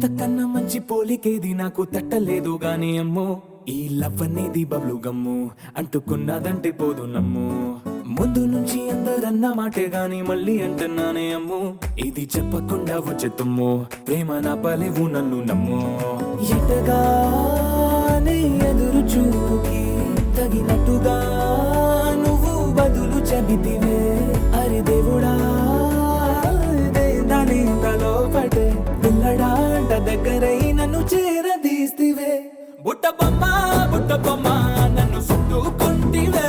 ఇంతకన్నా మంచి పోలికేది నాకు తట్టలేదు గాని అమ్మో ఈ లవ్ అనేది బబ్లు గమ్ము అంటుకున్నదంటే పోదు నమ్ము ముందు నుంచి అందరన్న మాటే గాని మళ్ళీ అంటున్నానే అమ్ము ఇది చెప్పకుండా వచ్చే తుమ్ము ప్రేమ నా పలేవు నన్ను నమ్ము ఎటగానే ఎదురు చూపుకి తగినట్టుగా నువ్వు బదులు చెబితివే అరే దేవుడా దాని తలో పటే పిల్లడాంట దగ్గరై నన్ను చేరదీస్తివే బుట్ట బొమ్మ నన్ను చుట్టుకుంటివే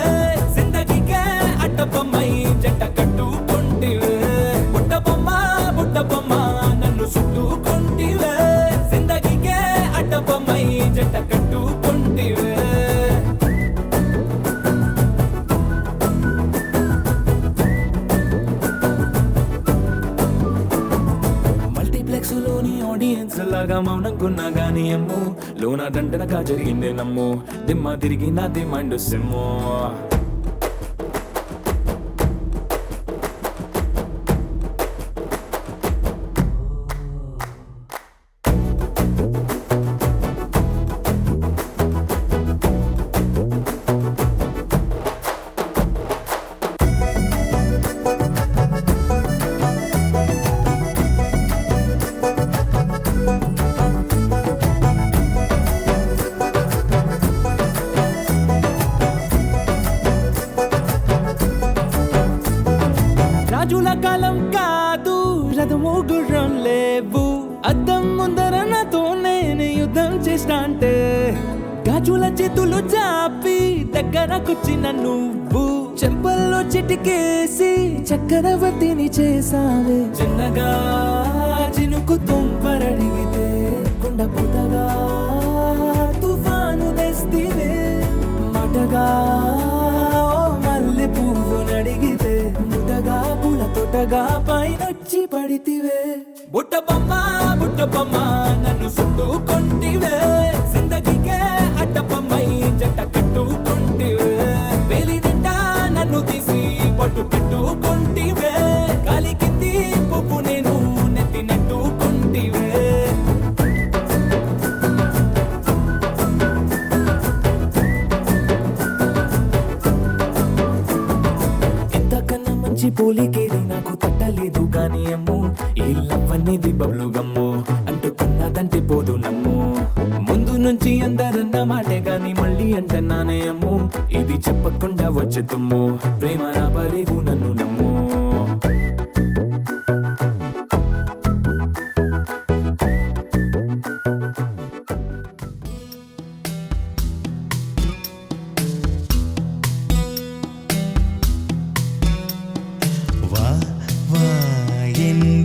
జిందగీకే అట్ట బొమ్మై జంట కట్టుకుంటివే బుట్ట బొమ్మ నన్ను చుట్టుకుంటివే జిందగీకే అట్ట బొమ్మై జంట కట్టుకుంటివే లోని ఆడియన్స్ లాగా మౌనంకున్నా గానీ అమ్ము లోన దండనగా జరిగిందే నమ్ము దిమ్మ తిరిగి నాది మైండ్ సిమ్ము రాజుల కాలం కాదు రథము గుర్రం లేవు అద్దం ముందర నాతో నేను యుద్ధం చేస్తా అంటే గాజుల చేతులు చాపి దగ్గరకొచ్చిన నువ్వు చెంపల్లో చిటికేసి చక్రవర్తిని చేసావే చిన్నగా చినుకు తుంపరడిగితే కుండ పుతగా తుఫాను తెస్తివే మాటగా మల్లె పువ్వు నడిగితే ముదగా పూల తోటగా పైనొచ్చి పడితివే బుట్ట బొమ్మ నన్ను చుట్టుకుంటివే జిందగీకే అడ్డ బొమ్మై జంట కట్టుకుంటివే వేలి నిండా నన్ను తీసి పట్టు పెట్టుకుంటివే గాలి కింది పువ్వు నేను నెత్తి నెట్టుకుంటివే పోలికేది నాకు తట్టలేదు గాని అమ్ము ఈ లవ్ అనేది బబ్లు గమ్ము అంటుకున్నదంటే పోదు నమ్ము ముందు నుంచి అందరన్న మాటే గాని మళ్ళీ అంటున్నానే అమ్ము ఇది చెప్పకుండా వచ్చే తుమ్ము ప్రేమ నా పలేవు నన్ను నమ్ము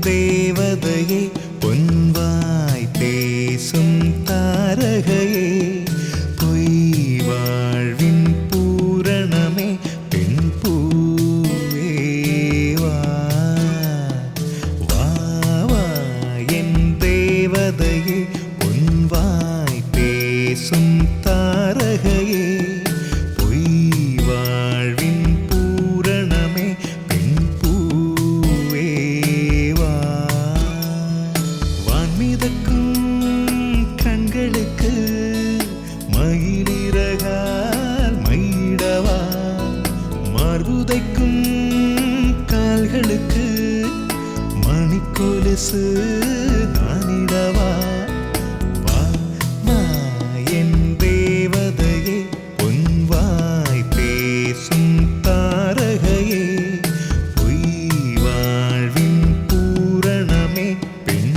தேவதையே பொன்வாய் பேசும் தாரகையே பொய் வாழ்வின் பூரணமே பெண் பூவேவா வா வா என் தேவதையே பொன்வாய் பேசும் தாரகையே பொய் வாழ்வின் பூரணமே பெண் கண்களுக்கு மயிலிறகால் மயிடவா மார்புதைக்கும் கால்களுக்கு மணிக்கொலுசு நானிடவா வா வா என் தேவதையே பொன்வாய் பேசும் தாரகையே பொய் வாழ்வின் பூரணமே பெண்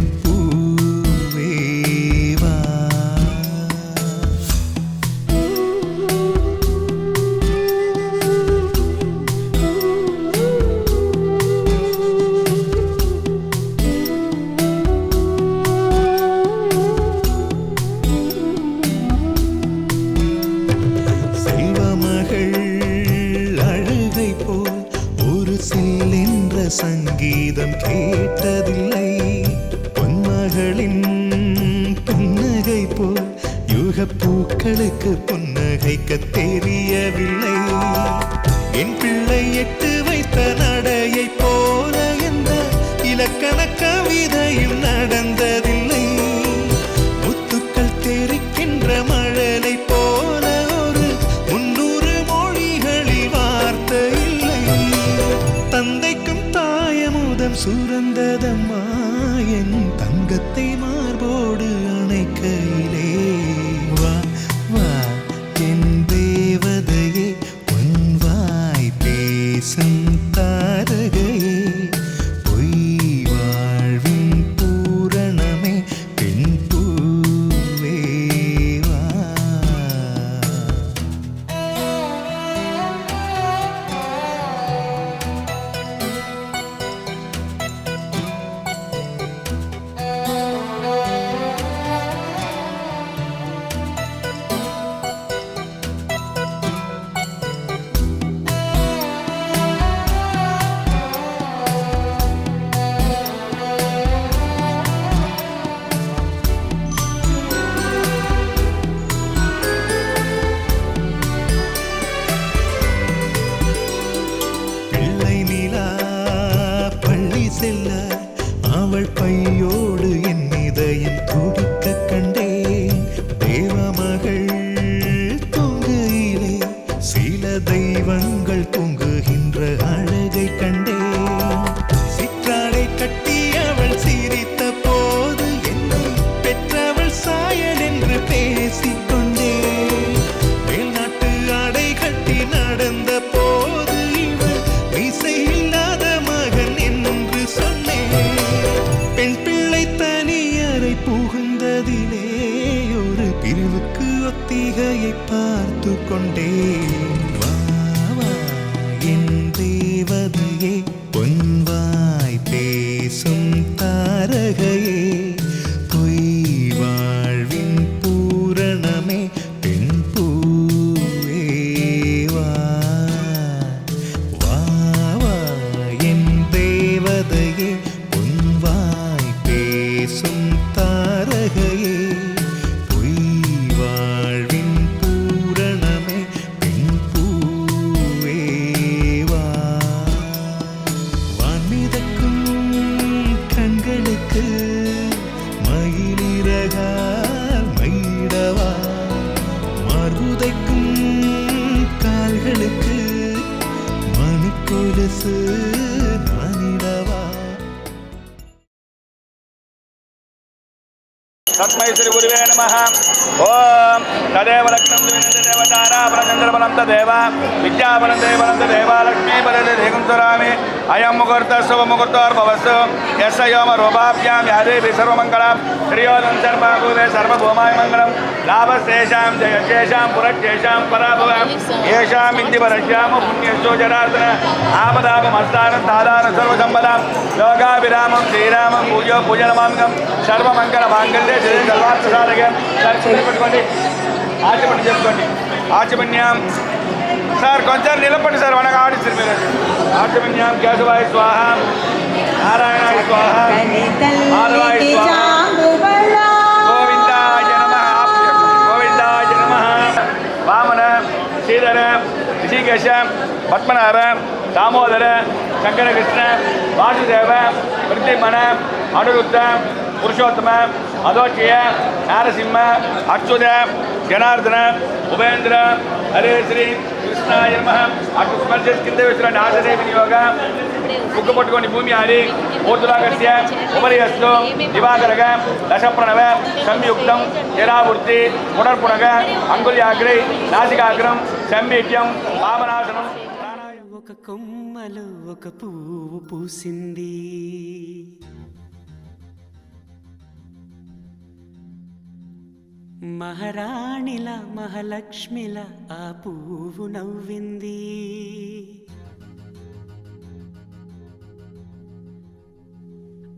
சங்கீதம் கேட்டதில்லை பொன்மகளின் புன்னகை போல் யுகப் பூக்களுக்கு புன்னகைக்க தெரியவில்லை என் பிள்ளை எட்டு வைத்த நடையை போல எந்த இலக்கண கவிதையும் நடந்ததில்லை தெரியாதம்மா என் தங்கத்தை மார்போடு அணைக்கையிலே வா வா என் தேவதையே உன் வாய் பேசும் தாரகையே பொய் வாழ்வின் பூரணமே பெண் பூவே வா. பிள்ளை நிலா பள்ளி செல்ல அவள் பையோடு என் இதயம் துடிக்க கண்டேன். தேவமகள் தொங்குயிலே சில தெய்வங்கள் தொங்குகின்ற அழகை கண்டேன். சிற்றாடை கட்டி அவள் சிரித்த போது என்னை பெற்றவள் சாயல் என்று பேசிக்கொண்டேன். மேல்நாட்டு ஆடை கட்டி நடந்த போது இவள் மீசை இல்லாத மகன் என்று சொன்னேன். பெண் பிள்ளை தனியறை புகுந்ததிலே ஒரு பிரிவுக்கு ஒத்திகையை பார்த்து கொண்டேன். வா வா என் தேவதையே பொன் வாய் பேசும் தாரகையே பொய் வாழ்வின் பூரணமே பெண் பூவே வா வா வா என் தேவதையே பொன் வாய் பேசும் தாரகையே பொய் வாழ்வின் பூரணமே பெண் பூவே வா. வான்மிதக்கும் கண்களுக்கு மயிலிறகால் மயிடவா மார்புதைக்கும் கால்களுக்கு மணிக்கொலுசு நானிடவா. तस्मै श्री गुरुवे नमः। ओम तदेव लग्नं देवतारा चंद्रबलं तदेव विद्याबलं देव लक्ष्मी बलदे देगं सुरामि अयं मुहूर्तः शुभ मुहूर्तोर्भवस्तु यस्य योम रूपाभ्यां यादेवी सर्वमङ्गलं श्रियोदं सर्वभूते सर्वभौमाय मङ्गलं लाभस्तेषां जयस्तेषां पुरस्तेषां पराभवं येषां इन्दिवरस्यां पुण्यस्यो जनार्दन आपदापमस्तानं दादानं सर्वसम्पदां योगाभिरामं श्रीरामं पूजो पूजनमाङ्गं सर्वमङ्गलमाङ्गल्ये सर्वार्थसाधकं పెట్టుకోండి ఆచమని చెప్పుకోండి ఆచమన్యాం సార్ కొంచెం నిలబడి సార్ మనకు ఆడిస్తారు మీరు ఆచమన్యాం కేశవాయ స్వాహ నారాయణాయ స్వాహ మాధవాయ స్వాహ గోవిందాయ నమః గోవిందాయ నమః వామన శ్రీధర ऋषिकेश पद्मनाभ दामोदर शंकरकृष्ण वासुदेव प्रद्युम्न अनिरुद्ध पुरुषोत्तम अदोच्य नारसिंह अच्युत जनार्दन उपेन्द्र हरे श्री कृष्णाय नमः अటు స్పర్శ కింద వేసిన నాశనే వినియోగ ముక్కు పట్టుకొని భూమి ఆరి ఊర్ధ్వరాగస్య ఉపరియస్తు దివాకరగ దశప్రణవ సంయుక్తం జరావృత్తి పునర్పునగ అంగుళ్యాగ్రై నాసికాగ్రం సంబీట్యం వామనాసనం. ఒక కొమ్మలో ఒక పువ్వు పూసింది, మహారాణిల మహాలక్ష్మిల ఆ పువ్వు నవ్వింది.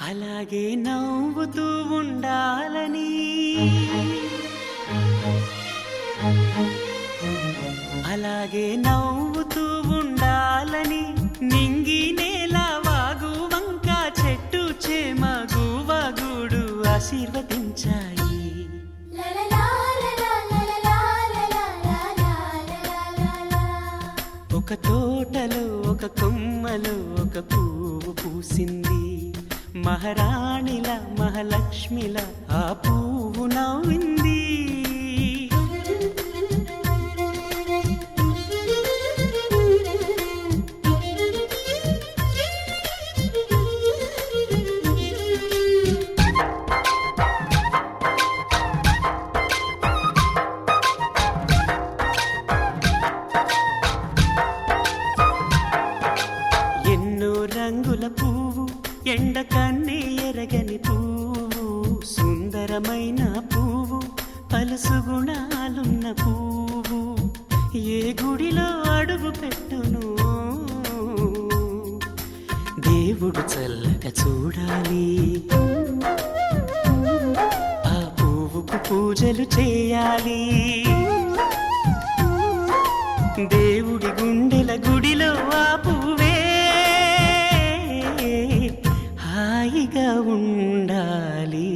అలాగే నవ్వుతూ ఉండాలని, అలాగే నవ్వుతూ ఉండాలని నింగి నేల వాగు వంక చెట్టు చేమ గువగుడు ఆశీర్వదించాయి. ఒక తోటలో ఒక కొమ్మలో ఒక పువ్వు పూసింది, మహారాణిల మహాలక్ష్మిల ఆ పువ్వు నవ్వింది. సుగుణాలున్న పువ్వు ఏ గుడిలో అడుగు పెట్టును దేవుడు చల్లగా చూడాలి ఆ పువ్వుకు పూజలు చేయాలి దేవుడి గుండెల గుడిలో ఆ పువ్వే హాయిగా ఉండాలి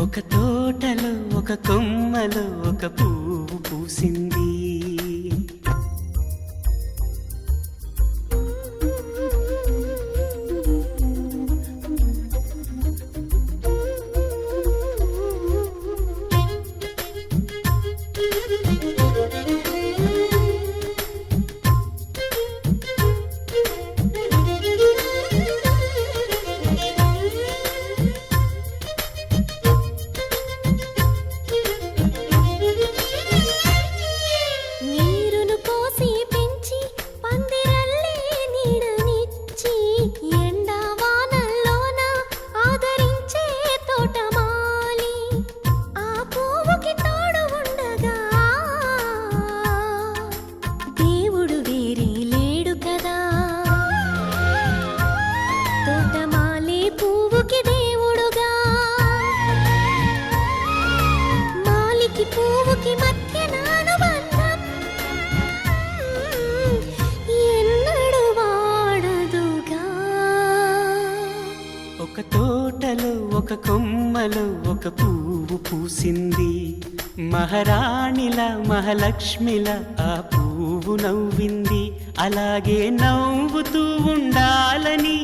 ఒక తోటలో ఒక కొమ్మలో ఒక పువ్వు పూసింది నీరును పోసి పెంచి పందిరల్లే నీడనిచ్చి ఎండా వానల్లోన ఆదరించే తోటమాలి ఆ పువ్వుకి తోడు ఉండగా దేవుడు వేరే లేడు కదా తోటమాలి పువ్వుకి దేవుడుగా మాలికి పువ్వుకి మధ్య నానుబంధం ఎన్నడు వాడదుగా ఒక తోటలో ఒక కొమ్మలో ఒక పువ్వు పూసింది మహారాణిలా మహాలక్ష్మిలా ఆ పువ్వు నవ్వింది అలాగే నవ్వుతూ ఉండాలని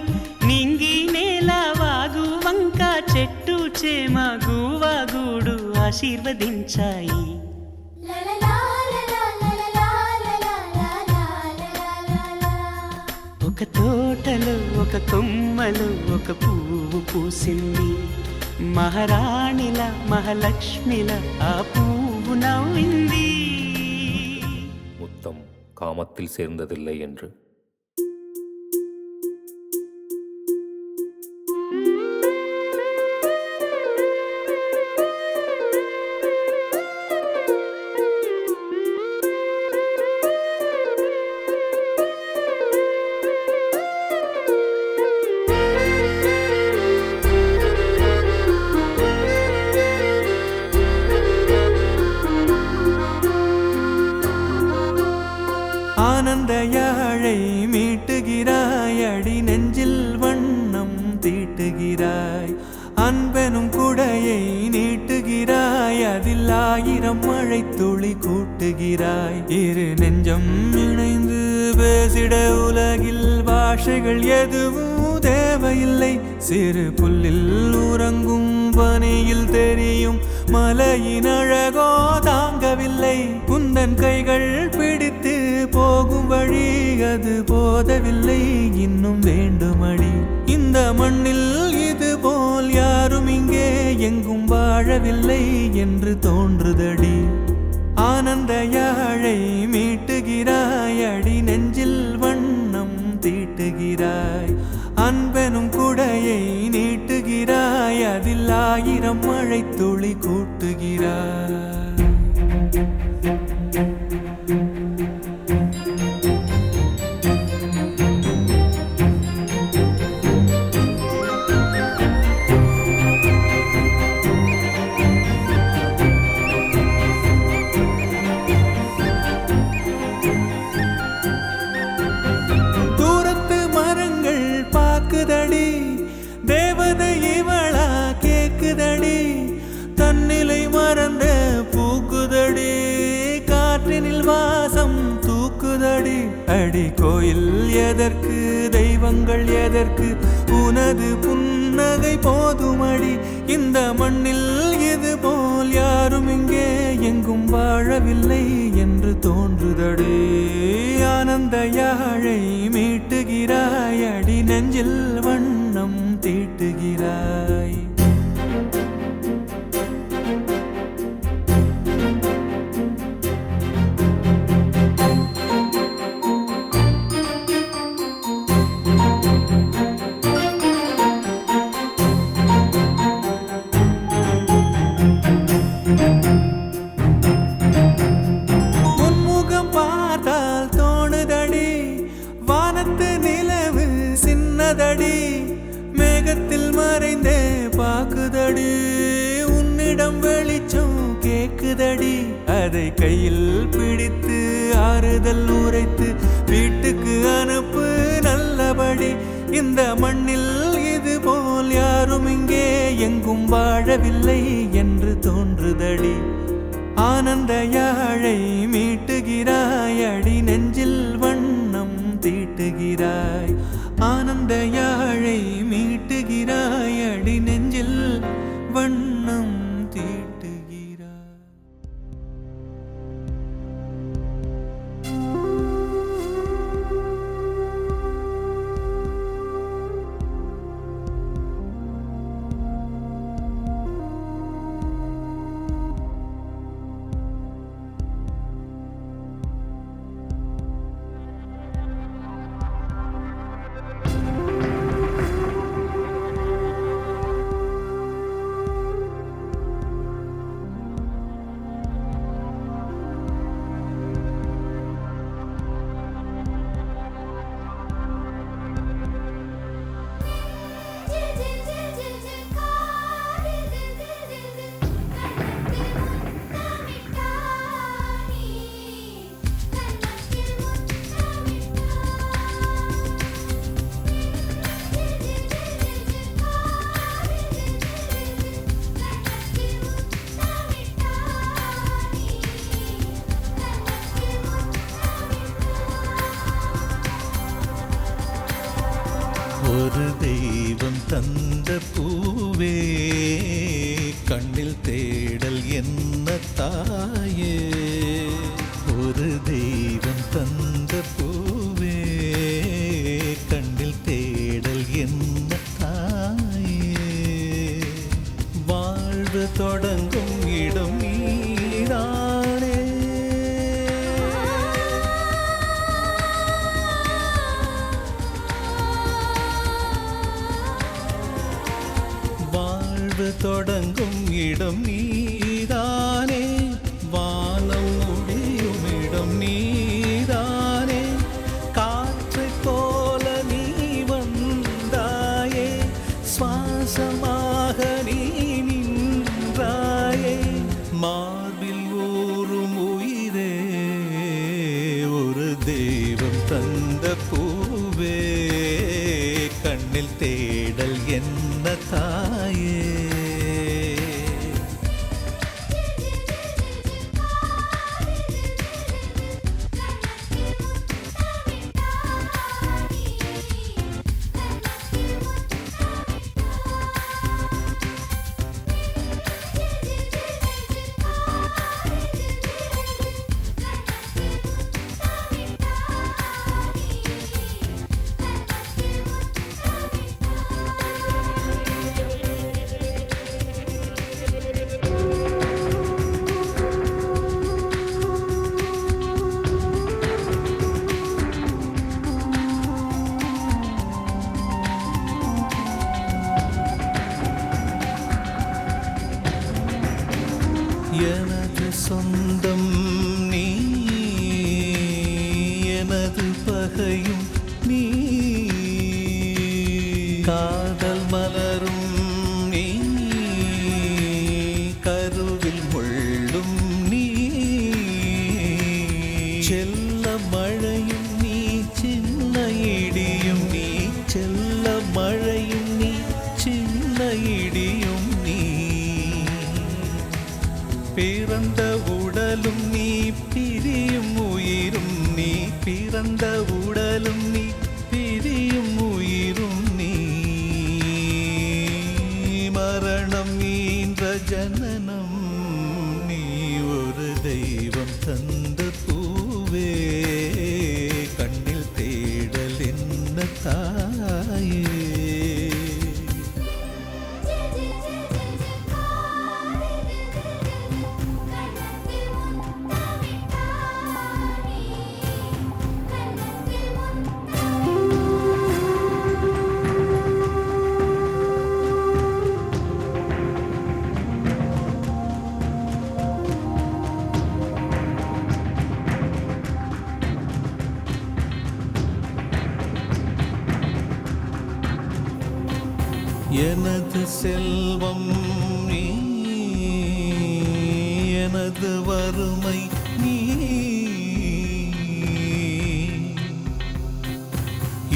నింగి నేల వాగు వంక చెట్టు చేమ గువాగూడు ఆశీర్వదించాయి ఒక తోటలో ఒక కొమ్మలో ఒక పువ్వు పూసింది మహారాణిలా మహాలక్ష్మిలా ఆ పువ్వు నవ్వింది முத்தம் காமத்தில் சேர்ந்ததில்லை என்று ஆனந்த யாழை மீட்டுகிறாய் அடி நெஞ்சில் வண்ணம் தீட்டுகிறாய் அன்பெனும் குடையை நீட்டுகிறாய் அதில் 1000 மழை துளி கூட்டுகிறாய் இரு நெஞ்சம் இணைந்து பேசிட உலகில் பாஷைகள் எதுவும் தேவையில்லை சிறு புல்லில் உறங்கும் பனியில் தெரியும் மலையின் அழகோ தாங்கவில்லை குந்தன் கைகள் பிடித்து போகும் வழி அது போதவில்லை இன்னும் வேண்டுமடி இந்த மண்ணில் இது போல் யாரும் இங்கே எங்கும் வாழவில்லை என்று தோன்றுதடி ஆனந்த யாழை மீட்டுகிறாய் அடி நெஞ்சில் வண்ணம் தீட்டுகிறாய் அன்பெனும் குடையை நீட்டுகிறாய் அதில் 1000 மழை துளி கூட்டுகிறாய் தூரத்து மரங்கள் பாக்குதடி தேவதை இவளா கேக்குதடி தன்னிலை மறந்த பூக்குதடி காற்றினில் வாசம் தூக்குதடி அடி கோயில் எதற்கு தெய்வங்கள் எதற்கு உனது புன்னகை போதுமடி இந்த மண்ணில் இது போல் யாரும் இங்கே எங்கும் வாழவில்லை என்று தோன்றுதடி ஆனந்த யாழை மீட்டுகிறாய் அடி நெஞ்சில் வண்ணம் தீட்டுகிறாய் கையில் பிடித்து ஆறுதல் உரைத்து வீட்டுக்கு அனுப்பு நல்லபடி. இந்த மண்ணில் இது போல் யாரும் இங்கே எங்கும் வாழவில்லை என்று தோன்றுதடி. ஆனந்த யாழை மீட்டுகிறாய் அடி நெஞ்சில் வண்ணம் தீட்டுகிறாய். ஆனந்த யாழை மீட்டுகிறாய் அடி நெஞ்சில் வண்ணம் தீட்டுகிறாய். ஒரு தெய்வம் தந்த பூவே கண்ணில் தேடல் என்ன தாயே. ஒரு தெய்வம் தந்த பூவே கண்ணில் தேடல் என்ன தாயே. வாழ்வு தொடங்கும் இடம் நீதானே. தொடங்கும் இடம் நீதானே. வானம் முடியும் இடம் நீதானே. காற்றை போல நீ வந்தாயே. சுவாசமாக நீ நின்றாயே. மார்பில் ஊறும் உயிரே ஒரு தெய்வம் தந்த பூவே கண்ணில் தேடல் என்ன தாயே. எனது சொந்தம் நீ எனது பகையும் நீ. காதல் மலரும் நீ கருவில் முள்ளும் நீ. செல்ல மழையும் நீ சின்ன இடியும் நீ. செல்ல மழையும் நீ சின்ன இடியும் நீ. பிறந்த உடலும் நீ பிரியும் உயிரும் நீ. பிறந்த உடலும் நீ பிரியும் உயிரும் நீ. மரணம் ஈன்ற ஜனனம் நீ. ஒரு தெய்வம் தந்த பூவே கண்ணில் தேடல் என்ன தாயே. எனது செல்வம் நீ எனது வறுமை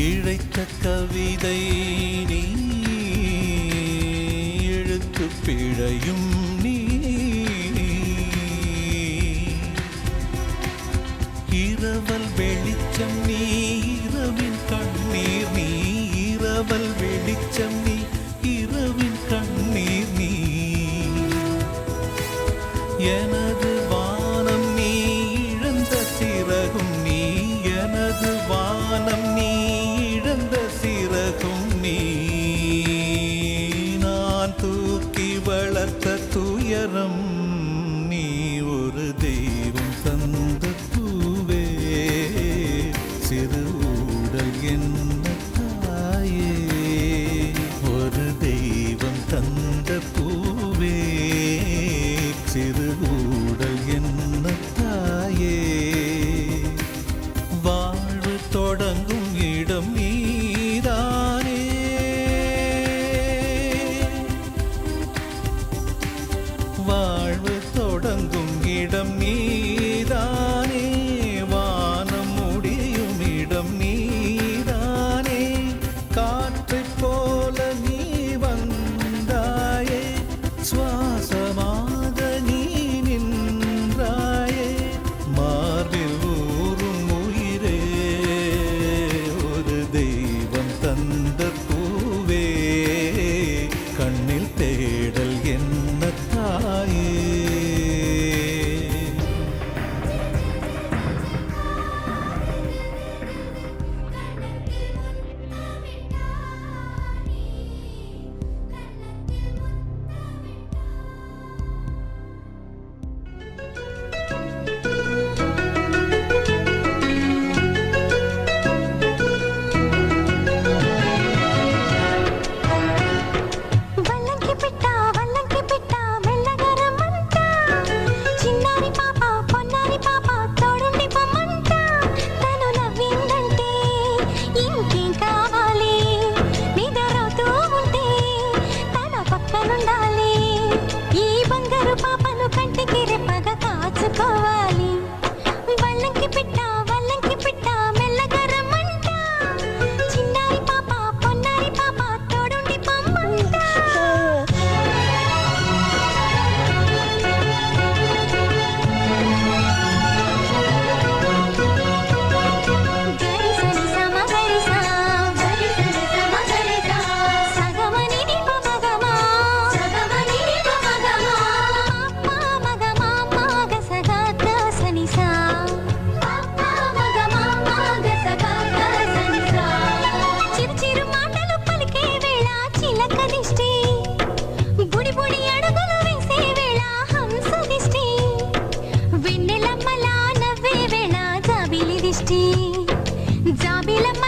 இழைத்த கவிதை நீ, எழுத்து பிழையும் நீ, இரவல் வெளிச்சம் நீ, இரவின் கண்ணீர் நீ, இரவல் வெளிச்சம் நீ, இரவின் கண்ணீர் நீ, எனது வானம் நீ, இழந்த சிறகும் நீ, எனது வானம் நீ, இழந்த சிறகும் நீ, நான் தூக்கி வளர்த்த துயரம் நீ, ஒரு தெய்வம் தந்த பூவே, சிறு ஊடல் என்ன தாயே, ஒரு தெய்வம் தந்த பூவே, சிறு ஊடல் என்ன தாயே, வாழ்வு தொடங்கும் இடம் நீதானே, வாழ்வு தொடங்கும் இடம் நீதானே, வானம் முடியும் இடம் நீதானே, காற்றைப் போல நீ வந்தாயே, சுவாசமாக நீ நின்றாயே, மார்பில் ஊறும் உயிரே, ஒரு தெய்வம் தந்த பூவே, கண்ணில் தேடல் என்ன தாயே. వల్లంకి పిట్ట మెల్లగరమంట, చిన్నారి పాప పొన్నారి పాప తోడుండి పొమ్మంట, తను నవ్విందంటే ఇంకేం కావాలి, నిద్రవుతూ ఉంటే తన పక్కనుండాలి, ఈ బంగారు పాపను కంటికి రెప్పగా కాచుకోవాలి, వల్లంకి పిట్ట మెల్లగరమంట, చిన్నారి పాప పొన్నారి పాప తోడుండి పొమ్మంట. చిరు మాటలు పలికే వేళ చిలక దిష్టి, బుడి బుడి అడుగులు వేసే వేళ హంస దిష్టి, వెన్నెలమ్మలా నవ్వే వేళ జాబిలి దిష్టి, జాబిలమ్మ